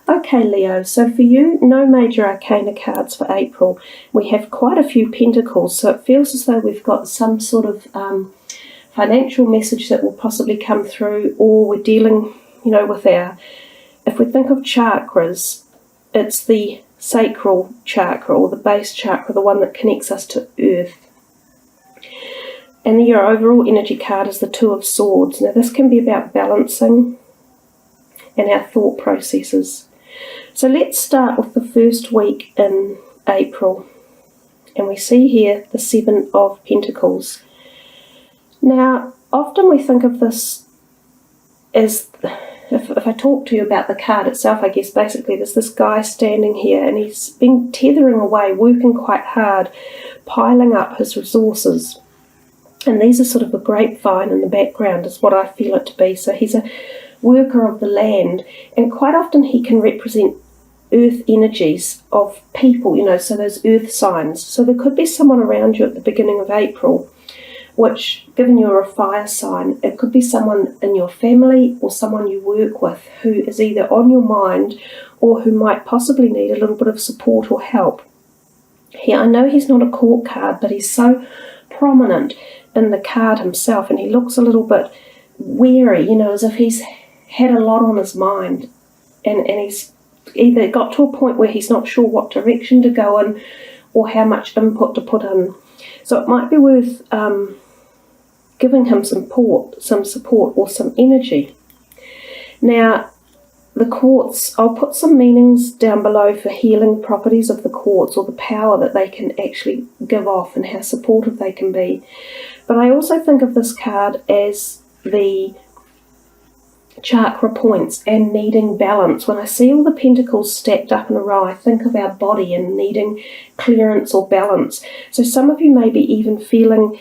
Okay, Leo, so for you, no major arcana cards for April. We have quite a few pentacles, so it feels as though we've got some sort of financial message that will possibly come through, or we're dealing, with if we think of chakras, it's the sacral chakra or the base chakra, the one that connects us to earth. And your overall energy card is the Two of Swords. Now this can be about balancing and our thought processes. So let's start with the first week in April. And we see here the Seven of Pentacles. Now, often we think of this as, if I talk to you about the card itself, I guess basically there's this guy standing here and he's been tethering away, working quite hard, piling up his resources. And these are sort of a grapevine in the background is what I feel it to be. So he's a worker of the land, and quite often he can represent earth energies of people, so those earth signs. So there could be someone around you at the beginning of April, which, given you're a fire sign, it could be someone in your family or someone you work with who is either on your mind or who might possibly need a little bit of support or help. Here, I know he's not a court card, but he's so prominent in the card himself, and he looks a little bit weary, as if he's had a lot on his mind, and he's either got to a point where he's not sure what direction to go in or how much input to put in. So it might be worth giving him some support or some energy. Now, the quartz, I'll put some meanings down below for healing properties of the quartz or the power that they can actually give off and how supportive they can be. But I also think of this card as the chakra points and needing balance. When I see all the pentacles stacked up in a row, I think of our body and needing clearance or balance. So some of you may be even feeling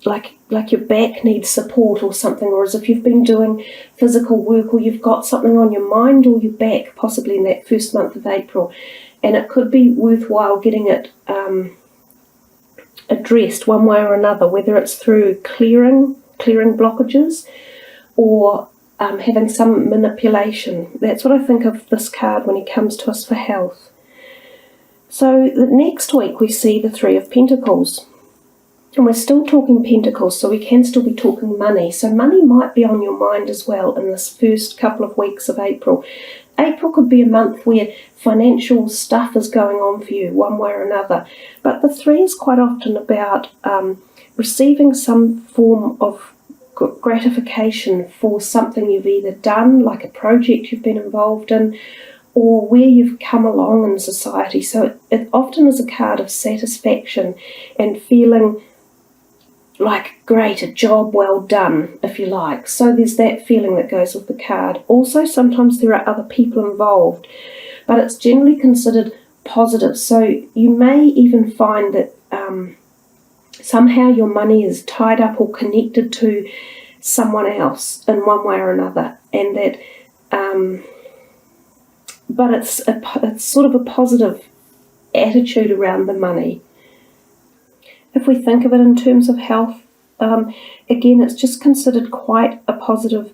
like your back needs support or something, or as if you've been doing physical work, or you've got something on your mind or your back, possibly in that first month of April, and it could be worthwhile getting it addressed one way or another, whether it's through clearing blockages or having some manipulation. That's what I think of this card when it comes to us for health. So the next week we see the Three of Pentacles. And we're still talking pentacles, so we can still be talking money. So money might be on your mind as well in this first couple of weeks of April. April could be a month where financial stuff is going on for you one way or another. But the three is quite often about receiving some form of gratification for something you've either done, like a project you've been involved in, or where you've come along in society. So it often is a card of satisfaction and feeling like, great, a job well done, if you like. So there's that feeling that goes with the card. Also, sometimes there are other people involved, but it's generally considered positive. So you may even find that somehow your money is tied up or connected to someone else in one way or another, and that but it's sort of a positive attitude around the money. If we think of it in terms of health, again, it's just considered quite a positive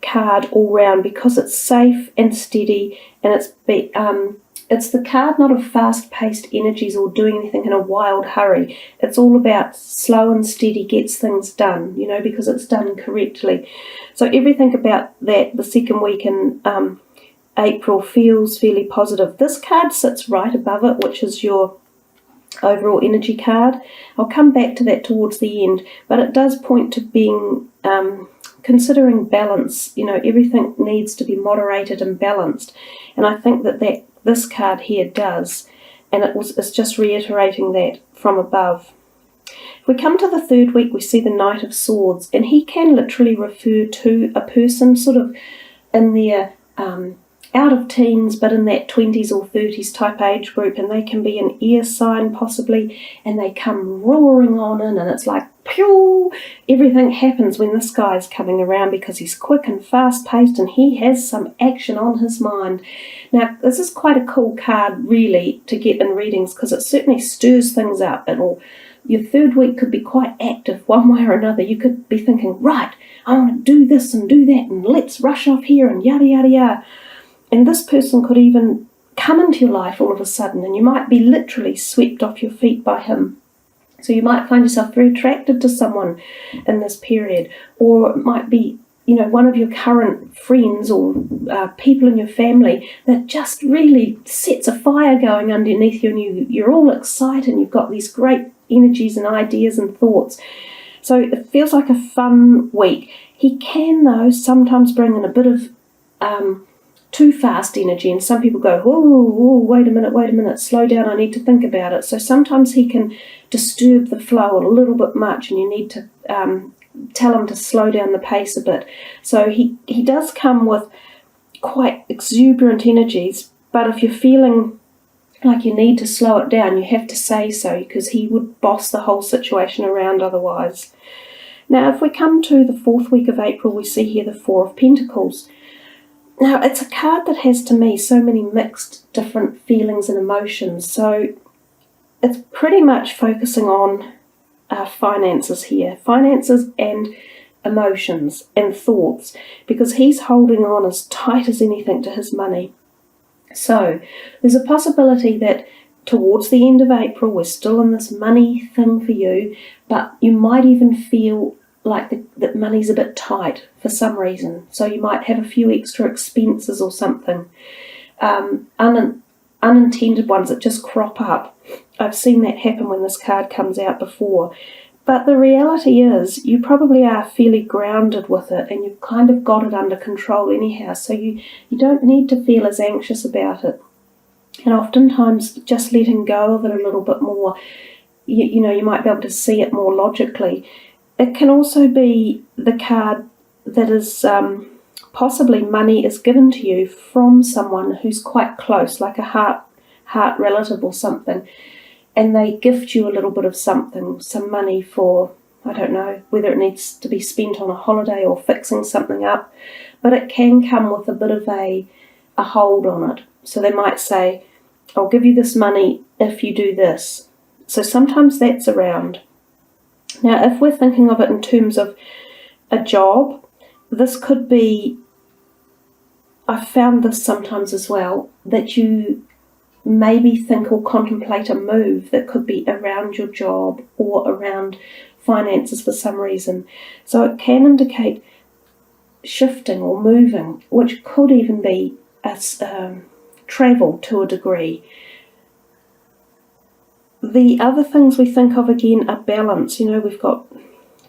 card all round because it's safe and steady, and it's the card not of fast-paced energies or doing anything in a wild hurry. It's all about slow and steady gets things done, because it's done correctly. So everything about that, the second week in April, feels fairly positive. This card sits right above it, which is your overall energy card. I'll come back to that towards the end, but it does point to being considering balance. Everything needs to be moderated and balanced, and I think that this card here does, and it's just reiterating that from above. If we come to the third week, we see the Knight of Swords, and he can literally refer to a person sort of in their out of teens, but in that 20s or 30s type age group, and they can be an air sign possibly, and they come roaring on in, and it's like, pew! Everything happens when this guy's coming around because he's quick and fast-paced, and he has some action on his mind. Now, this is quite a cool card, really, to get in readings, because it certainly stirs things up. Your third week could be quite active one way or another. You could be thinking, right, I want to do this and do that, and let's rush off here, and yada, yada, yada. And this person could even come into your life all of a sudden, and you might be literally swept off your feet by him. So you might find yourself very attracted to someone in this period, or it might be, one of your current friends or people in your family that just really sets a fire going underneath you, and you're all excited, and you've got these great energies and ideas and thoughts. So it feels like a fun week. He can, though, sometimes bring in a bit of too fast energy, and some people go, whoa, wait a minute, slow down, I need to think about it. So sometimes he can disturb the flow a little bit much, and you need to tell him to slow down the pace a bit. So he does come with quite exuberant energies, but if you're feeling like you need to slow it down, you have to say so, because he would boss the whole situation around otherwise. Now, if we come to the 4th week of April, we see here the Four of Pentacles. Now, it's a card that has, to me, so many mixed different feelings and emotions. So it's pretty much focusing on finances here. Finances and emotions and thoughts, because he's holding on as tight as anything to his money. So there's a possibility that towards the end of April, we're still in this money thing for you, but you might even feel like that money's a bit tight for some reason. So you might have a few extra expenses or something, unintended ones that just crop up. I've seen that happen when this card comes out before. But the reality is you probably are fairly grounded with it, and you've kind of got it under control anyhow. So you don't need to feel as anxious about it. And oftentimes just letting go of it a little bit more, you might be able to see it more logically. It can also be the card that is possibly money is given to you from someone who's quite close, like a heart relative or something, and they gift you a little bit of something, some money for, I don't know, whether it needs to be spent on a holiday or fixing something up, but it can come with a bit of a hold on it. So they might say, I'll give you this money if you do this. So sometimes that's around. Now, if we're thinking of it in terms of a job, this could be, I've found this sometimes as well, that you maybe think or contemplate a move that could be around your job or around finances for some reason. So it can indicate shifting or moving, which could even be travel to a degree. The other things we think of again are balance. We've got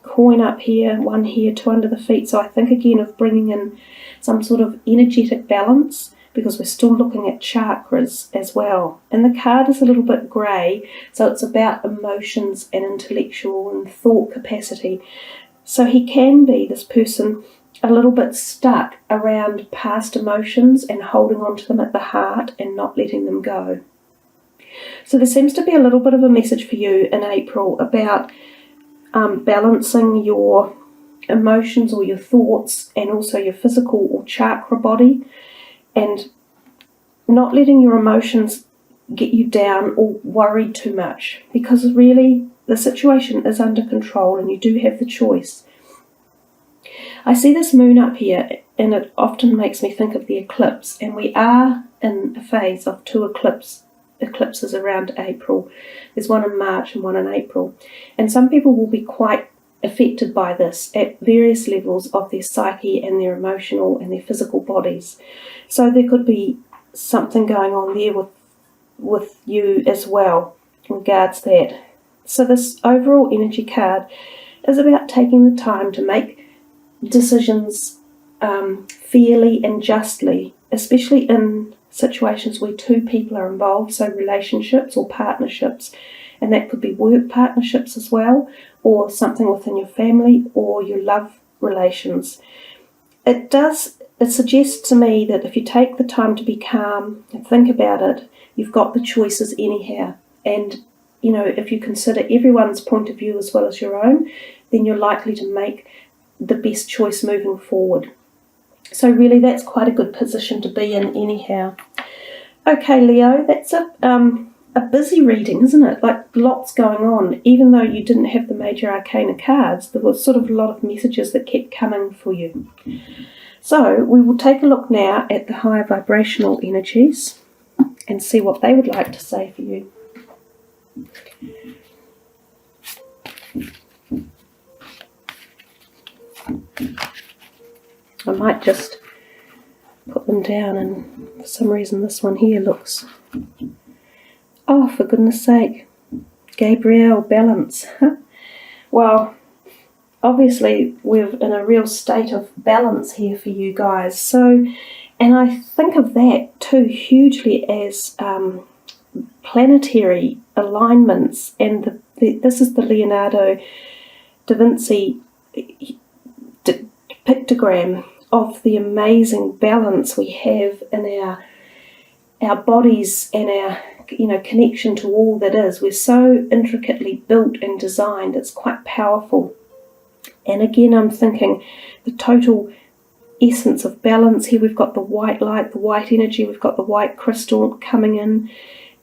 coin up here, one here, two under the feet. So I think again of bringing in some sort of energetic balance, because we're still looking at chakras as well. And the card is a little bit grey, so it's about emotions and intellectual and thought capacity. So he can be, this person, a little bit stuck around past emotions and holding on to them at the heart and not letting them go. So there seems to be a little bit of a message for you in April about balancing your emotions or your thoughts and also your physical or chakra body, and not letting your emotions get you down or worry too much, because really the situation is under control and you do have the choice. I see this moon up here, and it often makes me think of the eclipse, and we are in a phase of two eclipses around April. There's one in March and one in April, and some people will be quite affected by this at various levels of their psyche and their emotional and their physical bodies. So there could be something going on there with you as well in regards to that. So this overall energy card is about taking the time to make decisions fairly and justly, especially in situations where two people are involved, so relationships or partnerships, and that could be work partnerships as well, or something within your family or your love relations. It suggests to me that if you take the time to be calm and think about it, you've got the choices anyhow. And, if you consider everyone's point of view as well as your own, then you're likely to make the best choice moving forward. So really that's quite a good position to be in anyhow. Okay, Leo, that's a busy reading, isn't it? Like lots going on. Even though you didn't have the major arcana cards, there was sort of a lot of messages that kept coming for you. So we will take a look now at the higher vibrational energies and see what they would like to say for you. I might just put them down, and for some reason this one here looks... Oh, for goodness sake. Gabriel, balance. Well, obviously we're in a real state of balance here for you guys. So, and I think of that too hugely as planetary alignments, and this is the Leonardo da Vinci pictogram of the amazing balance we have in our bodies and our connection to all that is. We're so intricately built and designed, it's quite powerful. And again, I'm thinking the total essence of balance here. We've got the white light, the white energy, we've got the white crystal coming in,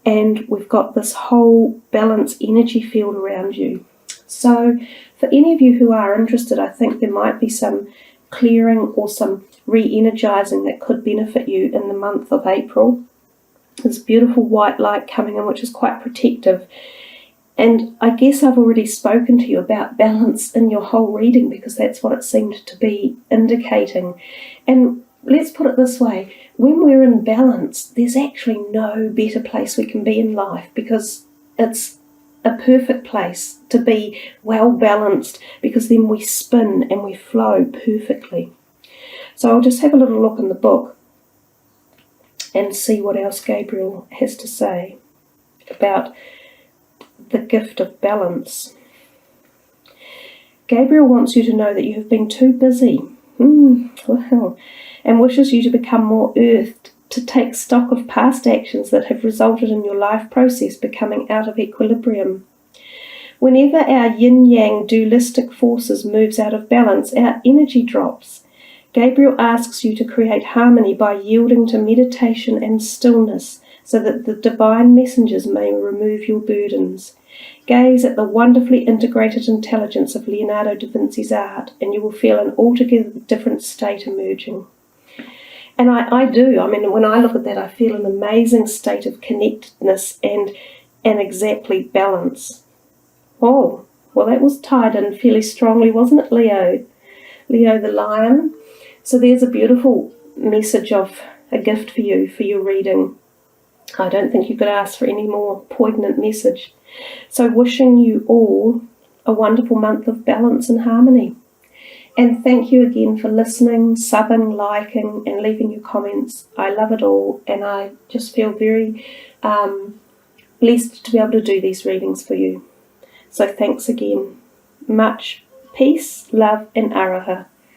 and we've got this whole balance energy field around you. So for any of you who are interested, I think there might be some clearing or some re-energizing that could benefit you in the month of April. This beautiful white light coming in, which is quite protective. And I guess I've already spoken to you about balance in your whole reading, because that's what it seemed to be indicating. And let's put it this way, when we're in balance, there's actually no better place we can be in life, because it's a perfect place to be well balanced, because then we spin and we flow perfectly. So I'll just have a little look in the book and see what else Gabriel has to say about the gift of balance. Gabriel wants you to know that you have been too busy, wow, and wishes you to become more earthed, to take stock of past actions that have resulted in your life process becoming out of equilibrium. Whenever our yin-yang dualistic forces moves out of balance, our energy drops. Gabriel asks you to create harmony by yielding to meditation and stillness, so that the divine messengers may remove your burdens. Gaze at the wonderfully integrated intelligence of Leonardo da Vinci's art, and you will feel an altogether different state emerging. And I do. I mean, when I look at that, I feel an amazing state of connectedness and exactly balance. Oh, well, that was tied in fairly strongly, wasn't it, Leo? Leo the lion. So there's a beautiful message of a gift for you, for your reading. I don't think you could ask for any more poignant message. So wishing you all a wonderful month of balance and harmony. And thank you again for listening, subbing, liking, and leaving your comments. I love it all, and I just feel very blessed to be able to do these readings for you. So thanks again. Much peace, love, and araha.